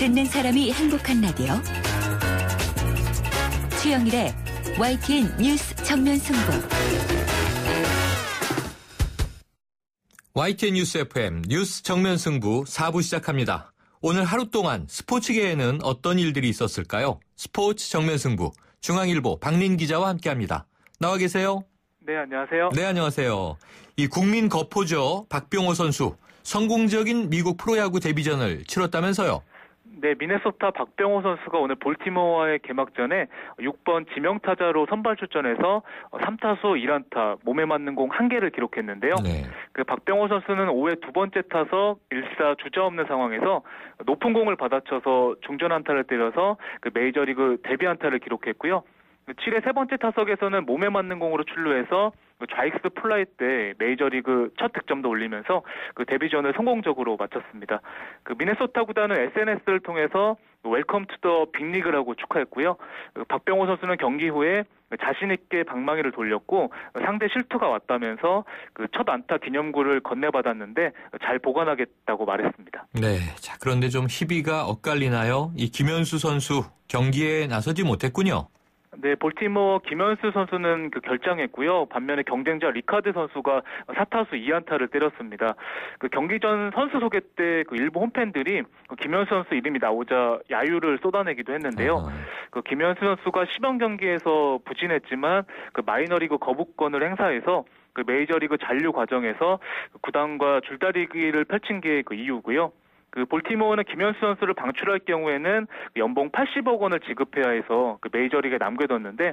듣는 사람이 행복한 라디오. 최영일의 YTN 뉴스 정면 승부. YTN 뉴스 FM 뉴스 정면 승부 4부 시작합니다. 오늘 하루 동안 스포츠계에는 어떤 일들이 있었을까요? 스포츠 정면 승부 중앙일보 박린 기자와 함께합니다. 나와 계세요? 네, 안녕하세요. 네, 안녕하세요. 이 국민 거포죠. 박병호 선수 성공적인 미국 프로야구 데뷔전을 치렀다면서요? 네, 미네소타 박병호 선수가 오늘 볼티모어와의 개막전에 6번 지명타자로 선발 출전해서 3타수 1안타, 몸에 맞는 공 1개를 기록했는데요. 네. 그 박병호 선수는 5회 두 번째 타석 1사 주자 없는 상황에서 높은 공을 받아쳐서 중전 안타를 때려서 그 메이저리그 데뷔 안타를 기록했고요. 7회 세 번째 타석에서는 몸에 맞는 공으로 출루해서 좌익수 플라이 때 메이저리그 첫 득점도 올리면서 그 데뷔전을 성공적으로 마쳤습니다. 그 미네소타 구단은 SNS를 통해서 웰컴 투 더 빅리그라고 축하했고요. 박병호 선수는 경기 후에 자신 있게 방망이를 돌렸고 상대 실투가 왔다면서 그 첫 안타 기념구를 건네받았는데 잘 보관하겠다고 말했습니다. 네, 자 그런데 좀 희비가 엇갈리나요? 이 김현수 선수 경기에 나서지 못했군요. 네, 볼티모어 김현수 선수는 그 결장했고요. 반면에 경쟁자 리카드 선수가 4타수 2안타를 때렸습니다. 그 경기 전 선수 소개 때 그 일부 홈팬들이 김현수 선수 이름이 나오자 야유를 쏟아내기도 했는데요. 그 김현수 선수가 시범 경기에서 부진했지만 그 마이너리그 거부권을 행사해서 그 메이저리그 잔류 과정에서 구단과 줄다리기를 펼친 게 그 이유고요. 그 볼티모어는 김현수 선수를 방출할 경우에는 연봉 80억 원을 지급해야 해서 그 메이저리그에 남겨뒀는데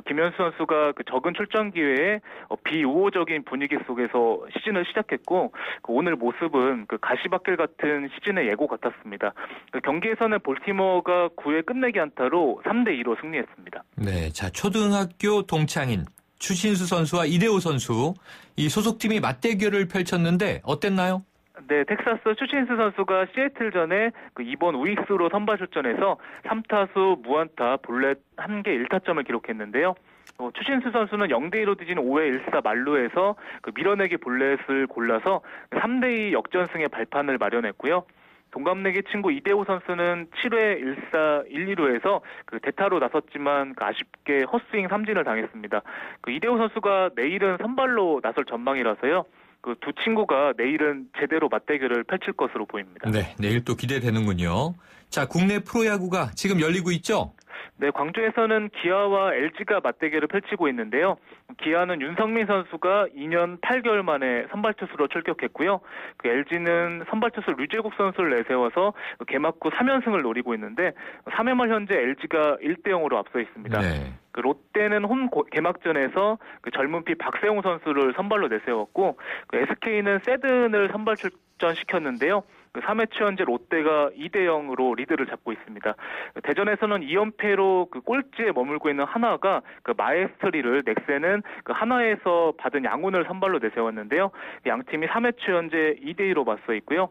김현수 선수가 그 적은 출전 기회에 비우호적인 분위기 속에서 시즌을 시작했고 그 오늘 모습은 그 가시밭길 같은 시즌의 예고 같았습니다. 그 경기에서는 볼티모어가 9회 끝내기 안타로 3대2로 승리했습니다. 네, 자 초등학교 동창인 추신수 선수와 이대호 선수 이 소속팀이 맞대결을 펼쳤는데 어땠나요? 네, 텍사스 추신수 선수가 시애틀전에 그 2번 우익수로 선발 출전해서 3타수 무안타 볼넷 1개 1타점을 기록했는데요. 추신수 선수는 0대2로 뒤진 5회 1사 만루에서 그 밀어내기 볼넷을 골라서 3대2 역전승의 발판을 마련했고요. 동갑내기 친구 이대호 선수는 7회 1사 1, 2루에서 그 대타로 나섰지만 그 아쉽게 헛스윙 삼진을 당했습니다. 그 이대호 선수가 내일은 선발로 나설 전망이라서요. 그 두 친구가 내일은 제대로 맞대결을 펼칠 것으로 보입니다. 네, 내일 또 기대되는군요. 자, 국내 프로야구가 지금 열리고 있죠? 네, 광주에서는 기아와 LG가 맞대결을 펼치고 있는데요. 기아는 윤성민 선수가 2년 8개월 만에 선발 투수로 출격했고요. 그 LG는 선발 투수 류재국 선수를 내세워서 개막 후 3연승을 노리고 있는데 3회 말 현재 LG가 1대0으로 앞서 있습니다. 네. 그 롯데는 홈 개막전에서 그 젊은 피 박세웅 선수를 선발로 내세웠고 그 SK는 세든을 선발 출전시켰는데요. 그 3회 초 현재 롯데가 2대0으로 리드를 잡고 있습니다. 대전에서는 2연패로 그 꼴찌에 머물고 있는 하나가 그 마에스트리를 넥센은 그 하나에서 받은 양훈을 선발로 내세웠는데요. 양 팀이 3회 초 현재 2대2로 맞서 있고요.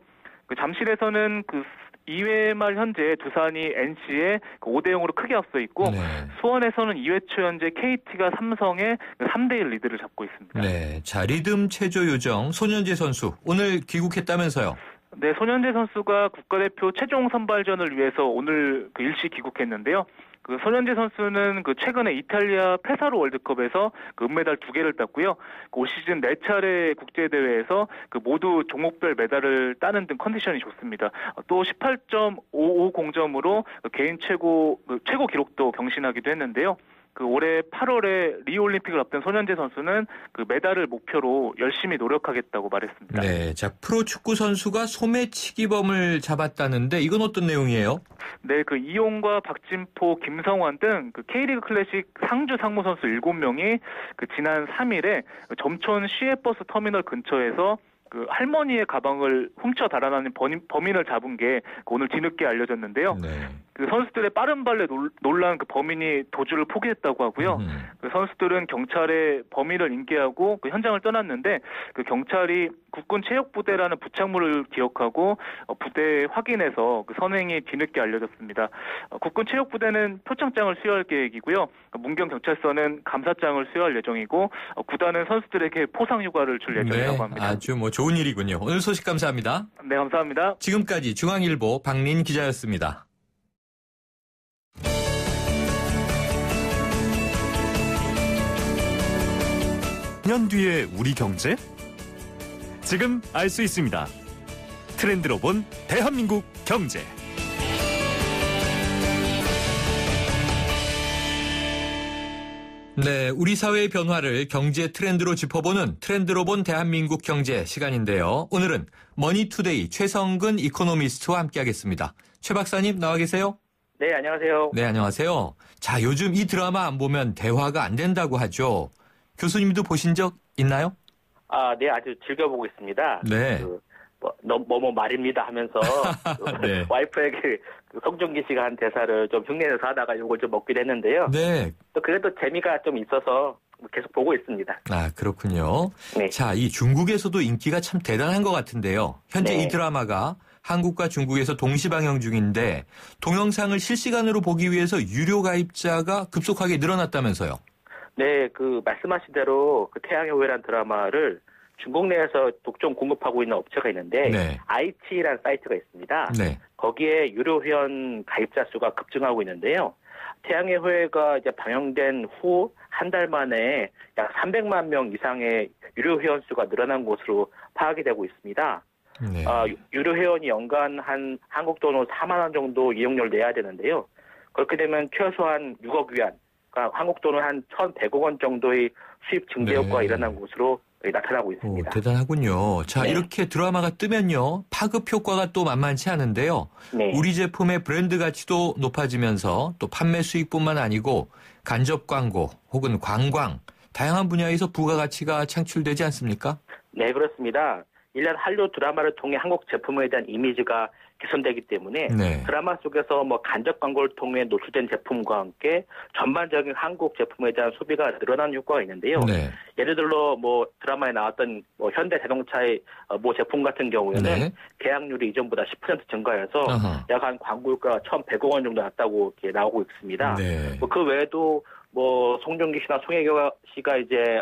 그 잠실에서는 그 2회 말 현재 두산이 NC에 5대0으로 크게 앞서 있고 네. 수원에서는 2회 초 현재 KT가 삼성에 3대1 리드를 잡고 있습니다. 네, 자 리듬 체조 요정 손현재 선수 오늘 귀국했다면서요? 네, 손현재 선수가 국가대표 최종 선발전을 위해서 오늘 그 일시 귀국했는데요. 그 손현재 선수는 그 최근에 이탈리아 페사로 월드컵에서 그 은메달 2개를 땄고요. 올 시즌 4차례 국제대회에서 그 모두 종목별 메달을 따는 등 컨디션이 좋습니다. 또 18.55 공점으로 개인 최고 기록도 경신하기도 했는데요. 그 올해 8월에 리오 올림픽을 앞둔 손현재 선수는 그 메달을 목표로 열심히 노력하겠다고 말했습니다. 네, 자 프로 축구 선수가 소매치기범을 잡았다는데 이건 어떤 내용이에요? 네, 그 이용과 박진포, 김성환 등 그 K리그 클래식 상주 상무 선수 7명이 그 지난 3일에 점촌 시외버스 터미널 근처에서 그 할머니의 가방을 훔쳐 달아나는 범인을 잡은 게 오늘 뒤늦게 알려졌는데요. 네. 그 선수들의 빠른 발에 놀란 그 범인이 도주를 포기했다고 하고요. 그 선수들은 경찰에 범인을 인계하고 그 현장을 떠났는데 그 경찰이 국군 체육부대라는 부착물을 기억하고 부대 확인해서 그 선행이 뒤늦게 알려졌습니다. 국군 체육부대는 표창장을 수여할 계획이고요. 문경 경찰서는 감사장을 수여할 예정이고 구단은 선수들에게 포상 휴가를 줄 예정이라고 합니다. 아주 뭐 좋은 일이군요. 오늘 소식 감사합니다. 네, 감사합니다. 지금까지 중앙일보 박린 기자였습니다. 년 뒤의 우리 경제? 지금 알 수 있습니다. 트렌드로 본 대한민국 경제. 네, 우리 사회의 변화를 경제 트렌드로 짚어보는 트렌드로 본 대한민국 경제 시간인데요. 오늘은 머니투데이 최성근 이코노미스트와 함께하겠습니다. 최 박사님 나와 계세요? 네, 안녕하세요. 네, 안녕하세요. 자, 요즘 이 드라마 안 보면 대화가 안 된다고 하죠. 교수님도 보신 적 있나요? 아, 네, 아주 즐겨보고 있습니다. 네. 뭐뭐 말입니다 하면서 네. 와이프에게 그 송중기 씨가 한 대사를 좀 흉내내서 하다가 이걸 좀 먹기도 했는데요. 네. 또 그래도 재미가 좀 있어서 계속 보고 있습니다. 아, 그렇군요. 네. 자, 이 중국에서도 인기가 참 대단한 것 같은데요. 현재 네. 이 드라마가 한국과 중국에서 동시 방영 중인데 동영상을 실시간으로 보기 위해서 유료 가입자가 급속하게 늘어났다면서요. 네, 그 말씀하신 대로 그 태양의 후예라는 드라마를 중국 내에서 독점 공급하고 있는 업체가 있는데 네. IT라는 사이트가 있습니다. 네. 거기에 유료 회원 가입자 수가 급증하고 있는데요. 태양의 후예가 이제 방영된 후 한 달 만에 약 300만 명 이상의 유료 회원 수가 늘어난 것으로 파악이 되고 있습니다. 네. 유료 회원이 연간 한 한국 돈으로 4만 원 정도 이용료를 내야 되는데요. 그렇게 되면 최소한 6억 위안, 그러니까 한국 돈은 한 1,100억 원 정도의 수입 증대 효과가 네. 일어난 것으로 나타나고 있습니다. 오, 대단하군요. 자, 네. 이렇게 드라마가 뜨면요. 파급 효과가 또 만만치 않은데요. 네. 우리 제품의 브랜드 가치도 높아지면서 또 판매 수익뿐만 아니고 간접 광고 혹은 관광, 다양한 분야에서 부가가치가 창출되지 않습니까? 네, 그렇습니다. 1년 한류 드라마를 통해 한국 제품에 대한 이미지가 개선되기 때문에 네. 드라마 속에서 뭐 간접 광고를 통해 노출된 제품과 함께 전반적인 한국 제품에 대한 소비가 늘어나는 효과가 있는데요. 네. 예를 들어 뭐 드라마에 나왔던 뭐 현대자동차의 모 제품 같은 경우에는 네. 계약률이 이전보다 10% 증가해서 아하. 약 한 광고 효과가 1,100억 원 정도 났다고 이렇게 나오고 있습니다. 네. 뭐 그 외에도 뭐 송중기 씨나 송혜교 씨가 이제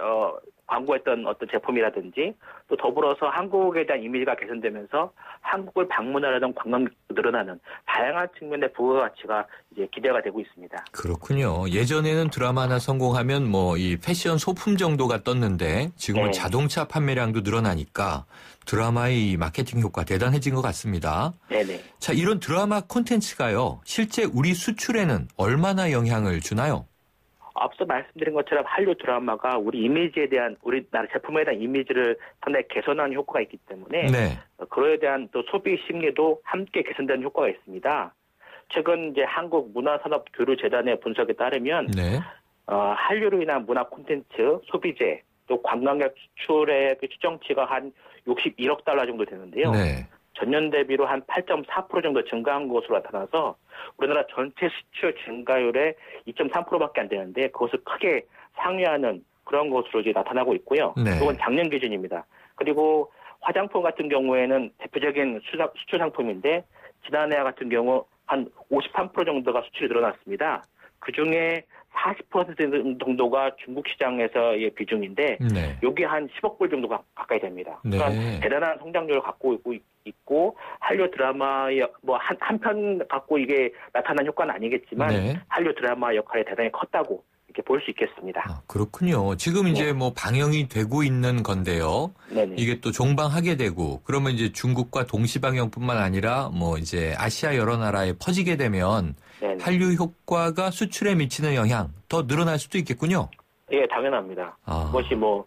광고했던 어떤 제품이라든지 또 더불어서 한국에 대한 이미지가 개선되면서 한국을 방문하려는 관광객도 늘어나는 다양한 측면의 부가가치가 이제 기대가 되고 있습니다. 그렇군요. 예전에는 드라마 하나 성공하면 뭐 이 패션 소품 정도가 떴는데 지금은 네. 자동차 판매량도 늘어나니까 드라마의 이 마케팅 효과 대단해진 것 같습니다. 네네. 자, 이런 드라마 콘텐츠가요. 실제 우리 수출에는 얼마나 영향을 주나요? 앞서 말씀드린 것처럼 한류 드라마가 우리 이미지에 대한 우리나라 제품에 대한 이미지를 상당히 개선하는 효과가 있기 때문에 네. 그로에 대한 또 소비 심리도 함께 개선되는 효과가 있습니다. 최근 이제 한국문화산업교류재단의 분석에 따르면 네. 한류로 인한 문화 콘텐츠, 소비재, 또 관광객 수출의 그 추정치가 한 61억 달러 정도 되는데요. 네. 전년 대비로 한 8.4% 정도 증가한 것으로 나타나서 우리나라 전체 수출 증가율의 2.3%밖에 안 되는데 그것을 크게 상회하는 그런 것으로 이제 나타나고 있고요. 네. 이건 작년 기준입니다. 그리고 화장품 같은 경우에는 대표적인 수출 상품인데 지난해 같은 경우 한 53% 정도가 수출이 늘어났습니다. 그중에 40% 정도가 중국 시장에서의 비중인데 네. 여기 한 10억 불 정도가 가까이 됩니다. 네. 그러니까 대단한 성장률을 갖고 있고 한류 드라마의 뭐 한 편 갖고 이게 나타난 효과는 아니겠지만 네. 한류 드라마 역할이 대단히 컸다고 이렇게 볼 수 있겠습니다. 아, 그렇군요. 지금 이제 뭐 방영이 되고 있는 건데요. 네네. 이게 또 종방하게 되고 그러면 이제 중국과 동시 방영뿐만 아니라 뭐 이제 아시아 여러 나라에 퍼지게 되면 네네. 한류 효과가 수출에 미치는 영향 더 늘어날 수도 있겠군요. 예, 당연합니다. 아. 그것이 뭐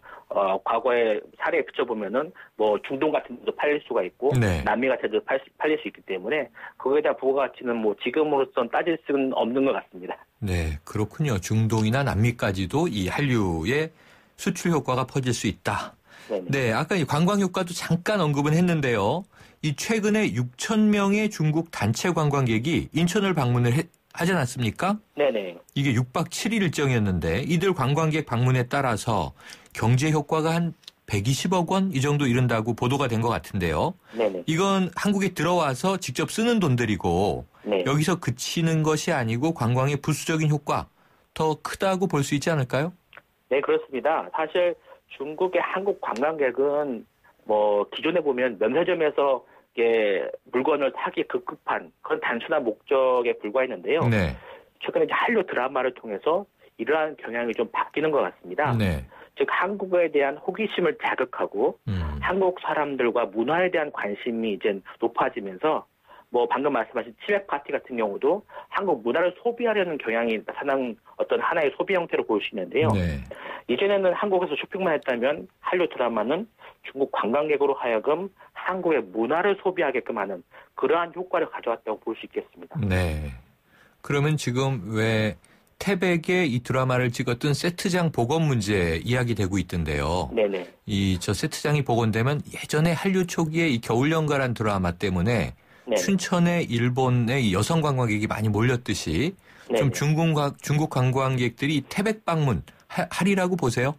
과거의 사례에 비춰보면은 뭐 중동 같은 데도 팔릴 수가 있고 네. 남미 같은 데도 팔릴 수 있기 때문에 그거에 대한 부가가치는 뭐 지금으로선 따질 수는 없는 것 같습니다. 네, 그렇군요. 중동이나 남미까지도 이 한류의 수출 효과가 퍼질 수 있다. 네네. 네, 아까 이 관광 효과도 잠깐 언급은 했는데요. 이 최근에 6천 명의 중국 단체 관광객이 인천을 방문을 하지 않았습니까? 네네. 이게 6박 7일 일정이었는데 이들 관광객 방문에 따라서 경제 효과가 한 120억 원 이 정도 이른다고 보도가 된 것 같은데요. 네네. 이건 한국에 들어와서 직접 쓰는 돈들이고 네. 여기서 그치는 것이 아니고 관광의 부수적인 효과 더 크다고 볼 수 있지 않을까요? 네, 그렇습니다. 사실 중국의 한국 관광객은 뭐 기존에 보면 면세점에서 이게 물건을 사기 급급한 그런 단순한 목적에 불과했는데요. 네. 최근에 이제 한류 드라마를 통해서 이러한 경향이 좀 바뀌는 것 같습니다. 네. 즉 한국에 대한 호기심을 자극하고 한국 사람들과 문화에 대한 관심이 이제 높아지면서 뭐 방금 말씀하신 치맥 파티 같은 경우도 한국 문화를 소비하려는 경향이 나타난 어떤 하나의 소비 형태로 볼 수 있는데요. 네. 이전에는 한국에서 쇼핑만 했다면 한류 드라마는 중국 관광객으로 하여금 한국의 문화를 소비하게끔 하는 그러한 효과를 가져왔다고 볼 수 있겠습니다. 네. 그러면 지금 왜 태백에 이 드라마를 찍었던 세트장 복원 문제 이야기되고 있던데요. 네네. 저 세트장이 복원되면 예전에 한류 초기에 이 겨울연가란 드라마 때문에 네. 춘천에 일본의 여성 관광객이 많이 몰렸듯이 좀 네네. 중국 관광객들이 태백 방문 하리라고 보세요?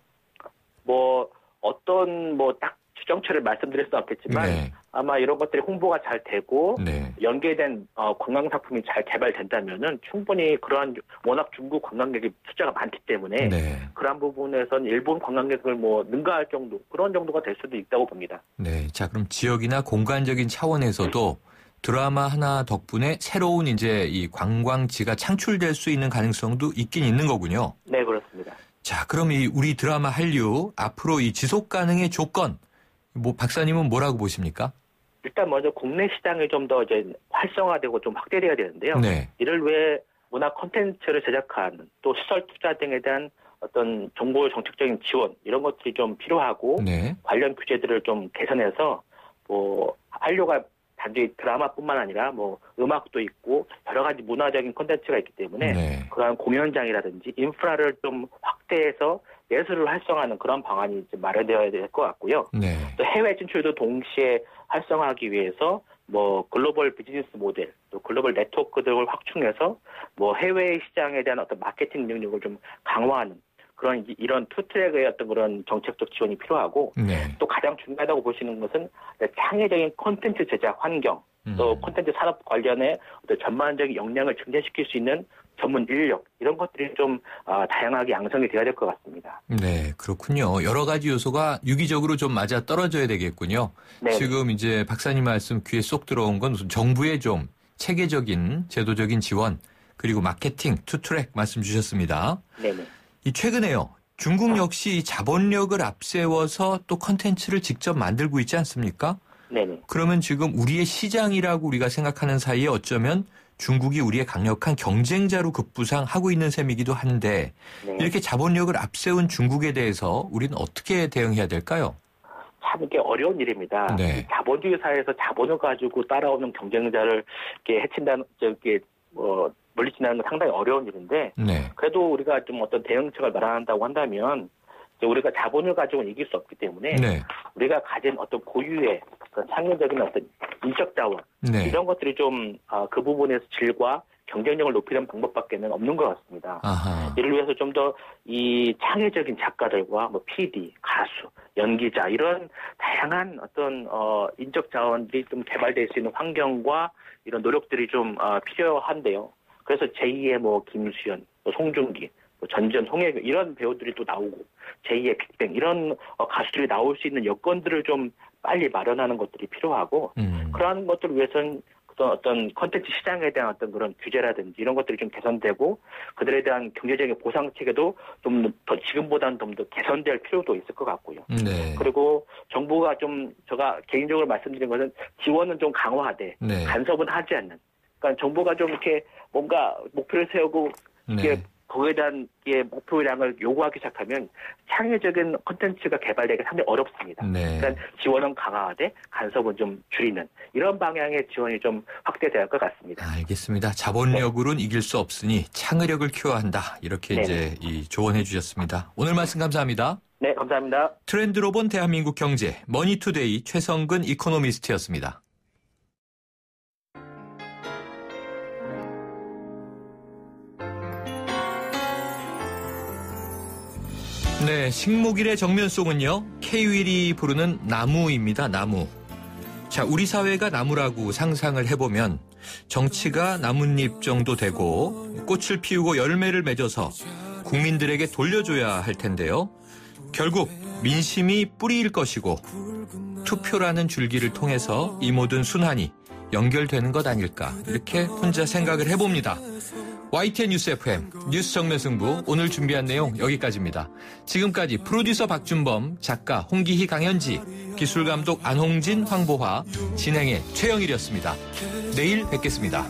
뭐 어떤 뭐 딱 주정처를 말씀드릴 수는 없겠지만 네. 아마 이런 것들이 홍보가 잘 되고 네. 연계된 관광 상품이 잘 개발된다면은 충분히 그러한 워낙 중국 관광객이 숫자가 많기 때문에 네. 그러한 부분에선 일본 관광객을 뭐 능가할 정도 그런 정도가 될 수도 있다고 봅니다. 네. 자, 그럼 지역이나 공간적인 차원에서도 드라마 하나 덕분에 새로운 이제 이 관광지가 창출될 수 있는 가능성도 있긴 있는 거군요. 네, 그렇습니다. 자, 그럼 우리 드라마 한류 앞으로 이 지속 가능의 조건 뭐 박사님은 뭐라고 보십니까? 일단 먼저 국내 시장이 좀 더 이제 활성화되고 좀 확대돼야 되는데요. 네. 이를 위해 문화 콘텐츠를 제작하는 또 시설 투자 등에 대한 어떤 정보 정책적인 지원 이런 것들이 좀 필요하고 네. 관련 규제들을 좀 개선해서 뭐 한류가 단지 드라마뿐만 아니라 뭐 음악도 있고 여러 가지 문화적인 콘텐츠가 있기 때문에 네. 그러한 공연장이라든지 인프라를 좀 확대해서 예술을 활성화하는 그런 방안이 이제 마련되어야 될 것 같고요. 네. 또 해외 진출도 동시에 활성화하기 위해서 뭐 글로벌 비즈니스 모델, 또 글로벌 네트워크 등을 확충해서 뭐 해외 시장에 대한 어떤 마케팅 능력을 좀 강화하는 그런 이런 투트랙의 어떤 그런 정책적 지원이 필요하고 네. 또 가장 중요하다고 보시는 것은 창의적인 콘텐츠 제작 환경, 또 콘텐츠 산업 관련해 어떤 전반적인 역량을 증대시킬 수 있는 전문 인력 이런 것들이 좀 다양하게 양성이 되어야 될 것 같습니다. 네, 그렇군요. 여러 가지 요소가 유기적으로 좀 맞아 떨어져야 되겠군요. 네. 지금 이제 박사님 말씀 귀에 쏙 들어온 건 정부의 좀 체계적인 제도적인 지원 그리고 마케팅, 투트랙 말씀 주셨습니다. 네네. 이 최근에요. 중국 역시 자본력을 앞세워서 또 컨텐츠를 직접 만들고 있지 않습니까? 네네. 그러면 지금 우리의 시장이라고 우리가 생각하는 사이에 어쩌면 중국이 우리의 강력한 경쟁자로 급부상하고 있는 셈이기도 한데 네. 이렇게 자본력을 앞세운 중국에 대해서 우리는 어떻게 대응해야 될까요? 참 이게 어려운 일입니다. 네. 자본주의 사회에서 자본을 가지고 따라오는 경쟁자를 이렇게 해친다는 물리친다는 건 상당히 어려운 일인데 네. 그래도 우리가 좀 어떤 대응책을 마련한다고 한다면 이제 우리가 자본을 가지고는 이길 수 없기 때문에 네. 우리가 가진 어떤 고유의 그런 창의적인 어떤 인적 자원 네. 이런 것들이 좀 그 부분에서 질과 경쟁력을 높이는 방법밖에는 없는 것 같습니다. 아하. 이를 위해서 좀 더 이 창의적인 작가들과 뭐 PD, 가수, 연기자 이런 다양한 어떤 인적 자원들이 좀 개발될 수 있는 환경과 이런 노력들이 좀 필요한데요. 그래서 제2의 뭐 김수현, 뭐 송중기, 뭐 전지현, 송혜교 이런 배우들이 또 나오고 제2의 빅뱅 이런 가수들이 나올 수 있는 여건들을 좀 빨리 마련하는 것들이 필요하고 그러한 것들을 위해서는 어떤 콘텐츠 시장에 대한 어떤 그런 규제라든지 이런 것들이 좀 개선되고 그들에 대한 경제적인 보상 체계도 좀 더 지금보다는 좀 더 개선될 필요도 있을 것 같고요. 네. 그리고 정부가 좀 제가 개인적으로 말씀드린 것은 지원은 좀 강화하되 네. 간섭은 하지 않는. 그러니까 정부가 좀 이렇게 뭔가 목표를 세우고 이게 네. 거기에 대한 목표량을 요구하기 시작하면 창의적인 콘텐츠가 개발되기 상당히 어렵습니다. 네. 그러니까 지원은 강화하되 간섭은 좀 줄이는 이런 방향의 지원이 좀 확대될 것 같습니다. 알겠습니다. 자본력으로는 이길 수 없으니 창의력을 키워야 한다. 이렇게 네. 이제 조언해 주셨습니다. 오늘 말씀 감사합니다. 네, 감사합니다. 트렌드로 본 대한민국 경제 머니투데이 최성근 이코노미스트였습니다. 네, 식목일의 정면송은요, K-윌이 부르는 나무입니다. 나무. 자, 우리 사회가 나무라고 상상을 해보면 정치가 나뭇잎 정도 되고 꽃을 피우고 열매를 맺어서 국민들에게 돌려줘야 할 텐데요. 결국 민심이 뿌리일 것이고 투표라는 줄기를 통해서 이 모든 순환이 연결되는 것 아닐까, 이렇게 혼자 생각을 해봅니다. YTN 뉴스 FM 뉴스 정면승부, 오늘 준비한 내용 여기까지입니다. 지금까지 프로듀서 박준범, 작가 홍기희, 강현지, 기술감독 안홍진, 황보화, 진행의 최영일이었습니다. 내일 뵙겠습니다.